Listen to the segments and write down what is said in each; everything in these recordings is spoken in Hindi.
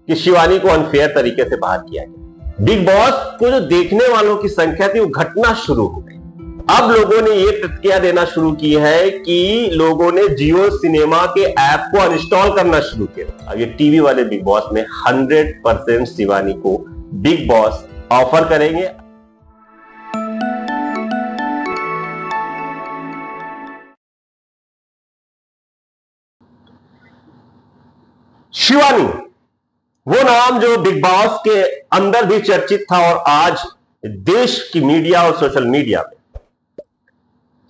कि शिवानी को अनफेयर तरीके से बाहर किया गया। बिग बॉस को जो देखने वालों की संख्या थी वो घटना शुरू हो गई। अब लोगों ने ये प्रतिक्रिया देना शुरू की है कि लोगों ने जियो सिनेमा के ऐप को अनइंस्टॉल करना शुरू किया। अब ये टीवी वाले बिग बॉस में 100% शिवानी को बिग बॉस ऑफर करेंगे। शिवानी वो नाम जो बिग बॉस के अंदर भी चर्चित था और आज देश की मीडिया और सोशल मीडिया में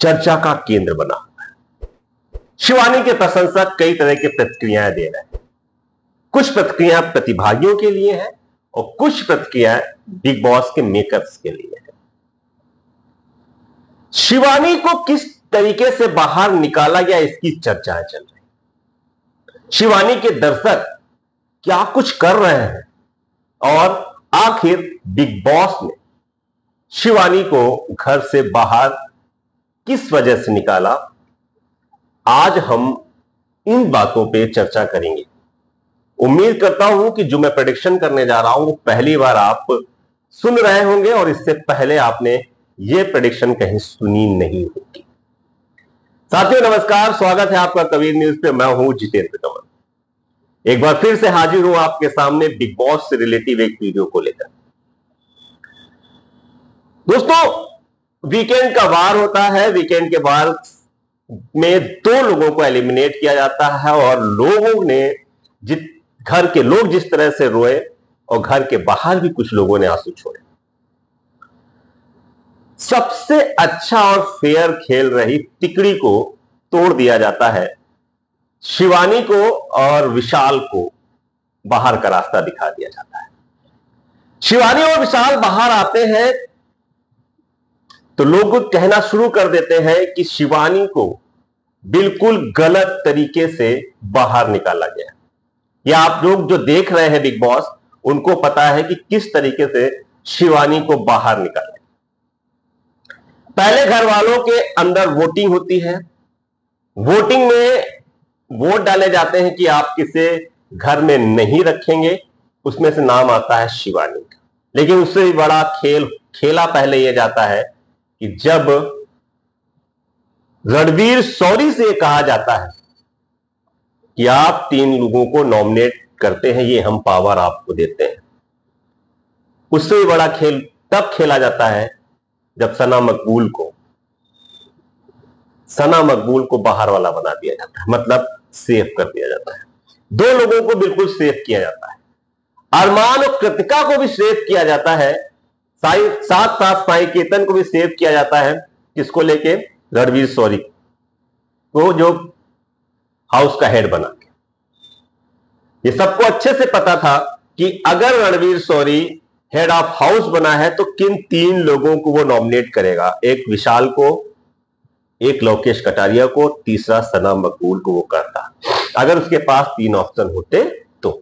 चर्चा का केंद्र बना हुआ है। शिवानी के प्रशंसक कई तरह की प्रतिक्रियाएं दे रहे हैं। कुछ प्रतिक्रियाएं प्रतिभागियों के लिए है और कुछ प्रतिक्रियाएं बिग बॉस के मेकर्स के लिए है। शिवानी को किस तरीके से बाहर निकाला गया इसकी चर्चाएं चल रही। शिवानी के दर्शक क्या कुछ कर रहे हैं और आखिर बिग बॉस ने शिवानी को घर से बाहर किस वजह से निकाला, आज हम इन बातों पे चर्चा करेंगे। उम्मीद करता हूं कि जो मैं प्रेडिक्शन करने जा रहा हूं वो पहली बार आप सुन रहे होंगे और इससे पहले आपने ये प्रेडिक्शन कहीं सुनी नहीं होगी। साथियों नमस्कार, स्वागत है आपका कबीर न्यूज पे। मैं हूं जितेंद्र कंवर। एक बार फिर से हाजिर हूं आपके सामने बिग बॉस से रिलेटिव एक वीडियो को लेकर। दोस्तों, वीकेंड का वार होता है। वीकेंड के वार में 2 लोगों को एलिमिनेट किया जाता है और लोगों ने घर के लोग जिस तरह से रोए और घर के बाहर भी कुछ लोगों ने आंसू छोड़े। सबसे अच्छा और फेयर खेल रही तिकड़ी को तोड़ दिया जाता है। शिवानी को और विशाल को बाहर का रास्ता दिखा दिया जाता है। शिवानी और विशाल बाहर आते हैं तो लोग कहना शुरू कर देते हैं कि शिवानी को बिल्कुल गलत तरीके से बाहर निकाला गया। या आप लोग जो देख रहे हैं बिग बॉस, उनको पता है कि किस तरीके से शिवानी को बाहर निकाला। पहले घर वालों के अंदर वोटिंग होती है। वोटिंग में वोट डाले जाते हैं कि आप किसे घर में नहीं रखेंगे, उसमें से नाम आता है शिवानी का। लेकिन उससे भी बड़ा खेला पहले यह जाता है कि जब रणवीर शौरी से कहा जाता है कि आप 3 लोगों को नॉमिनेट करते हैं, ये हम पावर आपको देते हैं। उससे भी बड़ा खेल तब खेला जाता है जब सना मकबूल को बाहर वाला बना दिया जाता है, मतलब सेफ कर दिया जाता है। 2 लोगों को बिल्कुल सेफ किया जाता है। अरमान और कृतिका को भी सेफ किया जाता है। साथ साथ साई केतन को भी सेफ किया जाता है। किसको लेके? रणवीर शौरी को, जो हाउस का हेड बना के। ये सबको अच्छे से पता था कि अगर Ranveer Shorey head of house बना है तो किन 3 लोगों को वो नॉमिनेट करेगा। एक विशाल को, एक लोकेश कटारिया को, तीसरा सना मकबूल को वो करता। अगर उसके पास 3 ऑप्शन होते तो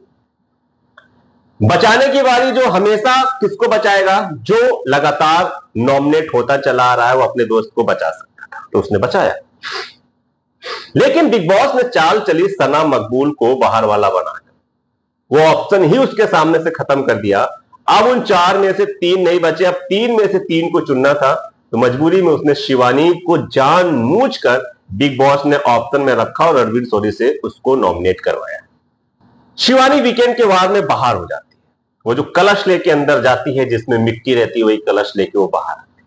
बचाने की बारी जो हमेशा किसको बचाएगा? जो लगातार नॉमिनेट होता चला आ रहा है, वो अपने दोस्त को बचा सकता था, तो उसने बचाया। लेकिन बिग बॉस ने चाल चली सना मकबूल को बाहर वाला बनाकर। वो ऑप्शन ही उसके सामने से खत्म कर दिया। अब उन 4 में से 3 नहीं बचे। अब 3 में से 3 को चुनना था, तो मजबूरी में उसने शिवानी को जानबूझकर बिग बॉस ने ऑप्शन में रखा और रणवीर शौरी से उसको नॉमिनेट करवाया। शिवानी वीकेंड के वार में बाहर हो जाती है। वो जो कलश लेके अंदर जाती है, जिसमें मिट्टी रहती है, वही कलश लेके वो बाहर आती है।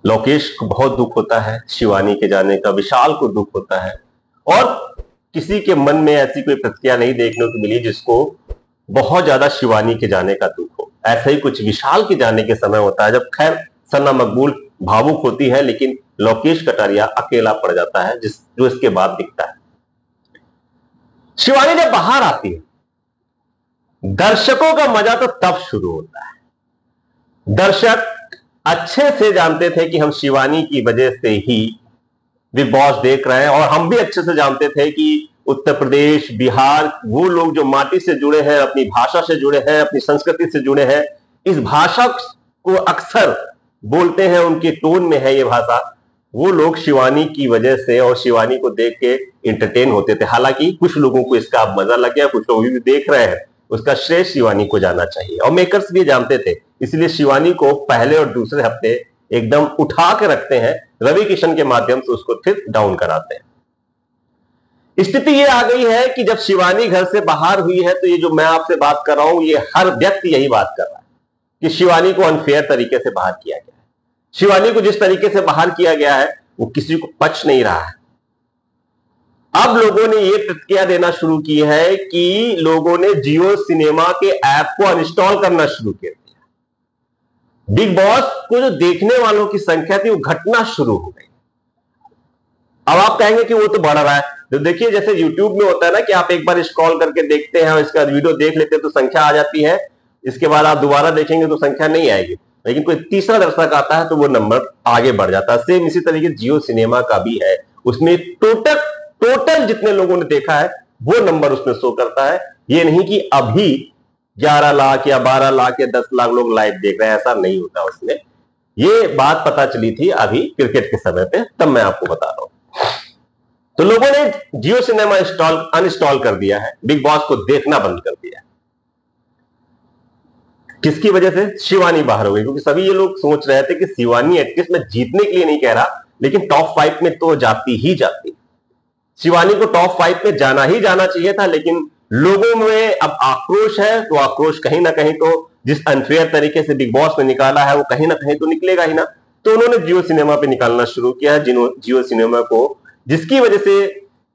लोकेश को बहुत दुख होता है शिवानी के जाने का, विशाल को दुख होता है और किसी के मन में ऐसी कोई प्रतिक्रिया नहीं देखने को मिली जिसको बहुत ज्यादा शिवानी के जाने का दुख हो। ऐसा ही कुछ विशाल के जाने के समय होता है, जब खैर सना मकबूल भावुक होती है, लेकिन लोकेश कटारिया अकेला पड़ जाता है, जो इसके बाद दिखता है। शिवानी जब बाहर आती है, दर्शकों का मजा तो तब शुरू होता है। दर्शक अच्छे से जानते थे कि हम शिवानी की वजह से ही बिग बॉस देख रहे हैं, और हम भी अच्छे से जानते थे कि उत्तर प्रदेश, बिहार, वो लोग जो माटी से जुड़े हैं, अपनी भाषा से जुड़े हैं, अपनी संस्कृति से जुड़े हैं, इस भाषा को अक्सर बोलते हैं, उनके टोन में है ये भाषा, वो लोग शिवानी की वजह से और शिवानी को देख के इंटरटेन होते थे। हालांकि कुछ लोगों को इसका अब मजा लग गया, कुछ लोग भी देख रहे हैं, उसका श्रेय शिवानी को जाना चाहिए और मेकर्स भी जानते थे, इसलिए शिवानी को पहले और दूसरे हफ्ते एकदम उठा के रखते हैं, रवि किशन के माध्यम से उसको फिर डाउन कराते हैं। स्थिति ये आ गई है कि जब शिवानी घर से बाहर हुई है तो ये जो मैं आपसे बात कर रहा हूं, ये हर व्यक्ति यही बात कर रहा है कि शिवानी को अनफेयर तरीके से बाहर किया गया है। शिवानी को जिस तरीके से बाहर किया गया है वो किसी को पच नहीं रहा है। अब लोगों ने यह प्रतिक्रिया देना शुरू की है कि लोगों ने जियो सिनेमा के ऐप को अनइंस्टॉल करना शुरू कर दिया। बिग बॉस को जो देखने वालों की संख्या थी वो घटना शुरू हो गई। अब आप कहेंगे कि वो तो बढ़ रहा है, तो देखिए जैसे यूट्यूब में होता है ना कि आप एक बार स्क्रॉल करके देखते हैं और इसका वीडियो देख लेते हैं तो संख्या आ जाती है, इसके बाद आप दोबारा देखेंगे तो संख्या नहीं आएगी, लेकिन कोई तीसरा दर्शक आता है तो वो नंबर आगे बढ़ जाता है। सेम इसी तरीके जियो सिनेमा का भी है, उसमें टोटल जितने लोगों ने देखा है वो नंबर उसमें शो करता है। ये नहीं कि अभी 11 लाख या 12 लाख या 10 लाख लोग लाइव देख रहे हैं, ऐसा नहीं होता उसमें। ये बात पता चली थी अभी क्रिकेट के समय पे, तब मैं आपको बता रहा हूं। तो लोगों ने जियो सिनेमा अनइंस्टॉल कर दिया है, बिग बॉस को देखना बंद कर दिया है। किसकी वजह से? शिवानी बाहर हो गई, क्योंकि सभी ये लोग सोच रहे थे कि शिवानी एटलीस्ट मैं जीतने के लिए नहीं कह रहा, लेकिन टॉप 5 में तो जाती ही जाती। शिवानी को टॉप 5 में जाना ही जाना चाहिए था, लेकिन लोगों में अब आक्रोश है, तो आक्रोश कहीं ना कहीं तो जिस अनफेयर तरीके से बिग बॉस ने निकाला है वो कहीं ना कहीं तो निकलेगा ही ना। तो उन्होंने जियो सिनेमा पे निकालना शुरू किया है। जियो सिनेमा को जिसकी वजह से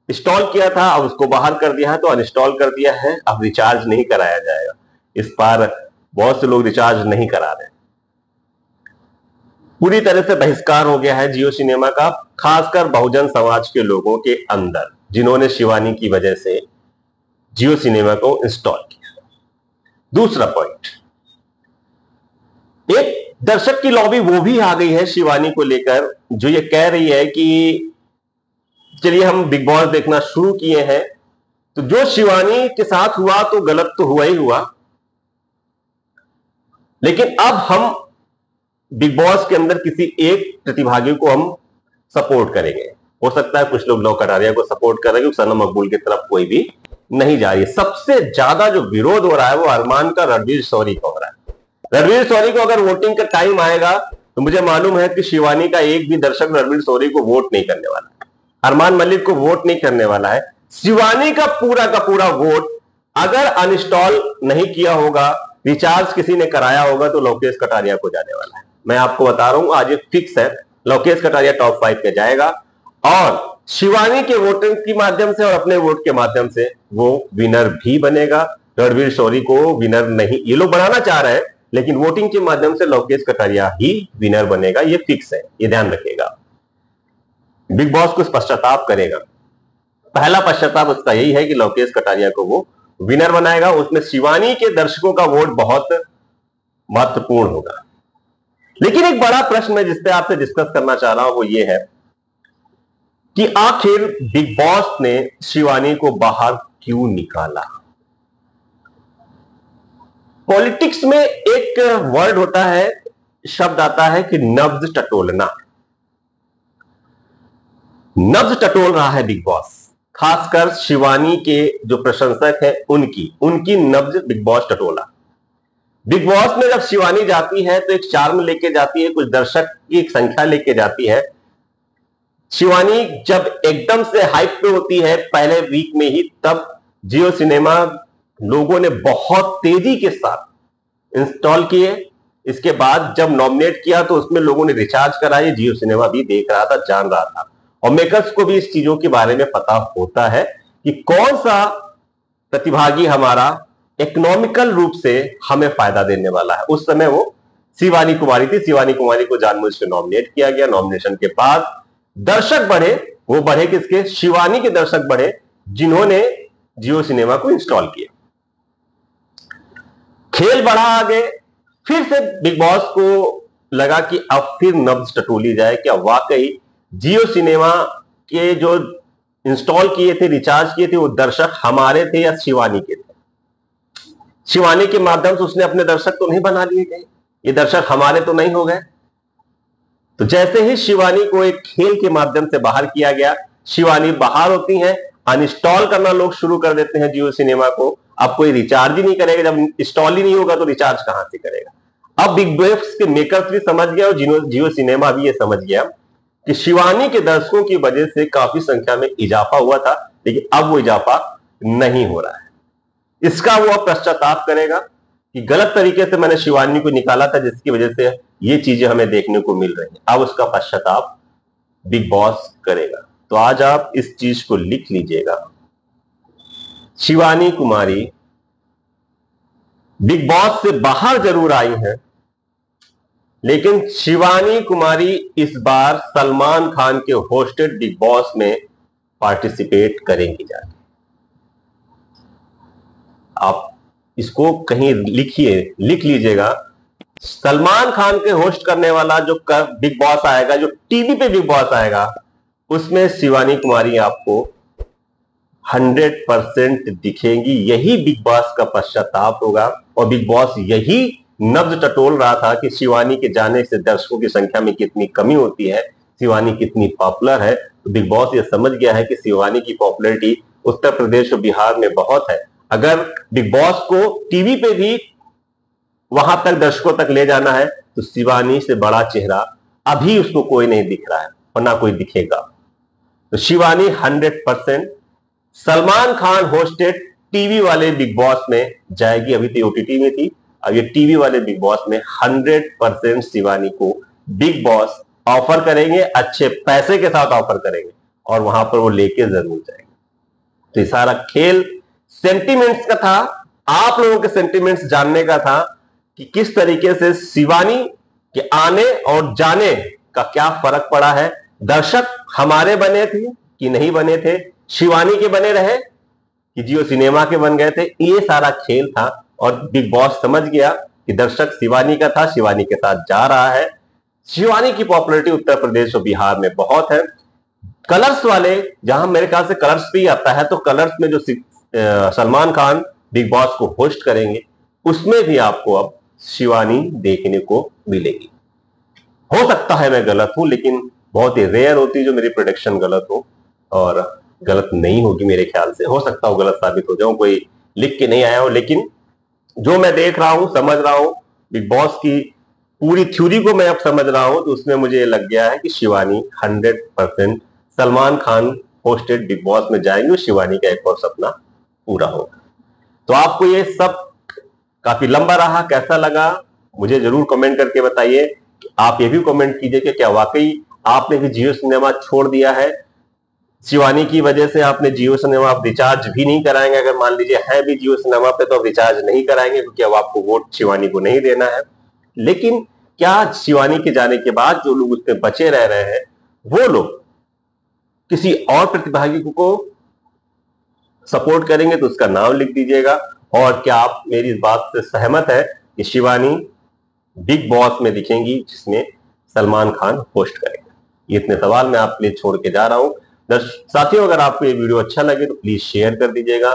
इंस्टॉल किया था अब उसको बाहर कर दिया है, तो अनइंस्टॉल कर दिया है। अब रिचार्ज नहीं कराया जाएगा, इस बार बहुत से लोग रिचार्ज नहीं करा रहे। पूरी तरह से बहिष्कार हो गया है जियो सिनेमा का, खासकर बहुजन समाज के लोगों के अंदर, जिन्होंने शिवानी की वजह से जियो सिनेमा को इंस्टॉल किया। दूसरा पॉइंट, एक दर्शक की लॉबी वो भी आ गई है शिवानी को लेकर, जो ये कह रही है कि चलिए हम बिग बॉस देखना शुरू किए हैं, तो जो शिवानी के साथ हुआ तो गलत तो हुआ ही हुआ, लेकिन अब हम बिग बॉस के अंदर किसी एक प्रतिभागी को हम सपोर्ट करेंगे। हो सकता है कुछ लोग लव कटारिया को सपोर्ट कर रहे हैं, सनम मकबूल की तरफ कोई भी नहीं जा रही है। सबसे ज्यादा जो विरोध हो रहा है वो अरमान का रणवीर शौरी का हो रहा है। रणवीर शौरी को अगर वोटिंग का टाइम आएगा तो मुझे मालूम है कि शिवानी का एक भी दर्शक रणवीर शौरी को वोट नहीं करने वाला है, अरमान मलिक को वोट नहीं करने वाला है। शिवानी का पूरा वोट अगर अनइंस्टॉल नहीं किया होगा, रिचार्ज किसी ने कराया होगा, तो लोकेश कटारिया को जाने वाला है। मैं आपको बता रहा हूं, आज ये फिक्स है, लोकेश कटारिया टॉप 5 पे जाएगा और शिवानी के वोटिंग के माध्यम से और अपने वोट के माध्यम से वो विनर भी बनेगा। रणवीर शौरी को विनर नहीं, ये लोग बनाना चाह रहे हैं, लेकिन वोटिंग के माध्यम से लोकेश कटारिया ही विनर बनेगा, ये फिक्स है, ये ध्यान रखिएगा। बिग बॉस को पश्चाताप करेगा, पहला पश्चाताप उसका यही है कि लोकेश कटारिया को वो विनर बनाएगा। उसमें शिवानी के दर्शकों का वोट बहुत महत्वपूर्ण होगा। लेकिन एक बड़ा प्रश्न मैं जिस पे आपसे डिस्कस करना चाह रहा हूं वो ये है कि आखिर बिग बॉस ने शिवानी को बाहर क्यों निकाला? पॉलिटिक्स में एक वर्ड होता है, शब्द आता है कि नब्ज टटोलना। नब्ज टटोल रहा है बिग बॉस, खासकर शिवानी के जो प्रशंसक हैं उनकी नब्ज बिग बॉस टटोला। बिग बॉस में जब शिवानी जाती है तो एक चार्म लेके जाती है, कुछ दर्शक की एक संख्या लेके जाती है। शिवानी जब एकदम से हाइप पे होती है पहले वीक में ही, तब जियो सिनेमा लोगों ने बहुत तेजी के साथ इंस्टॉल किए। इसके बाद जब नॉमिनेट किया तो उसमें लोगों ने रिचार्ज कराई, जियो सिनेमा भी देख रहा था, जान रहा था, और मेकर्स को भी इस चीजों के बारे में पता होता है कि कौन सा प्रतिभागी हमारा इकोनॉमिकल रूप से हमें फायदा देने वाला है। उस समय वो शिवानी कुमारी थी। शिवानी कुमारी को जानबूझ के नॉमिनेट किया गया। नॉमिनेशन के बाद दर्शक बढ़े, वो बढ़े किसके? शिवानी के दर्शक बढ़े, जिन्होंने जियो सिनेमा को इंस्टॉल किया। खेल बढ़ा आगे, फिर से बिग बॉस को लगा कि अब फिर नब्ज टटोली जाए, क्या वाकई जियो सिनेमा के जो इंस्टॉल किए थे, रिचार्ज किए थे, वो दर्शक हमारे थे या शिवानी के थे? शिवानी के माध्यम से उसने अपने दर्शक तो नहीं बना लिए गए, ये दर्शक हमारे तो नहीं हो गए। तो जैसे ही शिवानी को एक खेल के माध्यम से बाहर किया गया, शिवानी बाहर होती हैं, अनइंस्टॉल करना लोग शुरू कर देते हैं जियो सिनेमा को। अब कोई रिचार्ज ही नहीं करेगा, जब इंस्टॉल ही नहीं होगा तो रिचार्ज कहां से करेगा। अब बिग बॉस के मेकर्स भी समझ गया और जियो सिनेमा भी ये समझ गया कि शिवानी के दर्शकों की वजह से काफी संख्या में इजाफा हुआ था, लेकिन अब वो इजाफा नहीं हो रहा है। इसका वो अब पश्चाताप करेगा कि गलत तरीके से मैंने शिवानी को निकाला था, जिसकी वजह से ये चीजें हमें देखने को मिल रही हैं। अब उसका पश्चाताप बिग बॉस करेगा। तो आज आप इस चीज को लिख लीजिएगा, शिवानी कुमारी बिग बॉस से बाहर जरूर आई है, लेकिन शिवानी कुमारी इस बार सलमान खान के होस्टेड बिग बॉस में पार्टिसिपेट करेंगी जाके। आप इसको कहीं लिख लीजिएगा, सलमान खान के होस्ट करने वाला जो बिग बॉस आएगा, जो टीवी पे बिग बॉस आएगा, उसमें शिवानी कुमारी आपको 100% दिखेंगी। यही बिग बॉस का पश्चाताप होगा और बिग बॉस यही नब्ज टटोल रहा था कि शिवानी के जाने से दर्शकों की संख्या में कितनी कमी होती है, शिवानी कितनी पॉपुलर है। तो बिग बॉस ये समझ गया है कि शिवानी की पॉपुलैरिटी उत्तर प्रदेश और बिहार में बहुत है। अगर बिग बॉस को टीवी पे भी वहां तक दर्शकों तक ले जाना है तो शिवानी से बड़ा चेहरा अभी उसको कोई नहीं दिख रहा है और ना कोई दिखेगा। तो शिवानी 100% सलमान खान होस्टेड टीवी वाले बिग बॉस में जाएगी। अभी तो ओटीटी में थी, अब ये टीवी वाले बिग बॉस में 100% शिवानी को बिग बॉस ऑफर करेंगे, अच्छे पैसे के साथ ऑफर करेंगे और वहां पर वो लेके जरूर जाएंगे। तो ये सारा खेल सेंटिमेंट्स का था, आप लोगों के सेंटिमेंट्स जानने का था कि किस तरीके से शिवानी के आने और जाने का क्या फर्क पड़ा है। दर्शक हमारे बने थे कि नहीं बने थे, शिवानी के बने रहे कि जियो सिनेमा के बन गए थे, ये सारा खेल था। और बिग बॉस समझ गया कि दर्शक शिवानी का था, शिवानी के साथ जा रहा है। शिवानी की पॉपुलैरिटी उत्तर प्रदेश और बिहार में बहुत है। कलर्स वाले, जहां मेरे ख्याल से कलर्स भी आता है, तो कलर्स में जो सलमान खान बिग बॉस को होस्ट करेंगे, उसमें भी आपको अब शिवानी देखने को मिलेगी। हो सकता है मैं गलत हूं, लेकिन बहुत ही रेयर होती है जो मेरी प्रेडिक्शन गलत हो, और गलत नहीं होगी मेरे ख्याल से। हो सकता हो गलत साबित हो जाऊं, कोई लिख के नहीं आया हो, लेकिन जो मैं देख रहा हूं, समझ रहा हूं, बिग बॉस की पूरी थ्योरी को मैं अब समझ रहा हूं, तो उसमें मुझे लग गया है कि Shivani 100% Salman Khan hosted big boss में जाएंगे। शिवानी का एक और सपना पूरा होगा। तो आपको ये सब काफी लंबा रहा, कैसा लगा मुझे जरूर कमेंट करके बताइए। आप ये भी कमेंट कीजिए कि क्या वाकई आपने भी जियो सिनेमा छोड़ दिया है, शिवानी की वजह से आपने जियो सिनेमा आप रिचार्ज भी नहीं कराएंगे। अगर मान लीजिए है भी जियो सिनेमा पे तो आप रिचार्ज नहीं कराएंगे, क्योंकि अब आपको वोट शिवानी को नहीं देना है। लेकिन क्या शिवानी के जाने के बाद जो लोग उस पर बचे रह रहे हैं, वो लोग किसी और प्रतिभागी को सपोर्ट करेंगे? तो उसका नाम लिख दीजिएगा। और क्या आप मेरी इस बात से सहमत है कि शिवानी बिग बॉस में दिखेंगी जिसमें सलमान खान होस्ट करेंगे? ये इतने सवाल मैं आपके लिए छोड़ के जा रहा हूं। साथियों, अगर आपको ये वीडियो अच्छा लगे तो प्लीज शेयर कर दीजिएगा।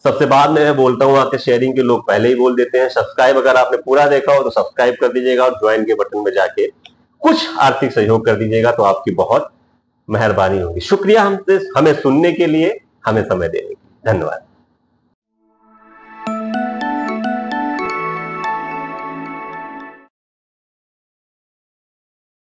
सबसे बाद में मैं बोलता हूं, आके शेयरिंग के लोग पहले ही बोल देते हैं। सब्सक्राइब अगर आपने पूरा देखा हो तो सब्सक्राइब कर दीजिएगा और ज्वाइन के बटन में जाके कुछ आर्थिक सहयोग कर दीजिएगा, तो आपकी बहुत मेहरबानी होगी। शुक्रिया हमें सुनने के लिए, हमें समय देने के लिए। धन्यवाद।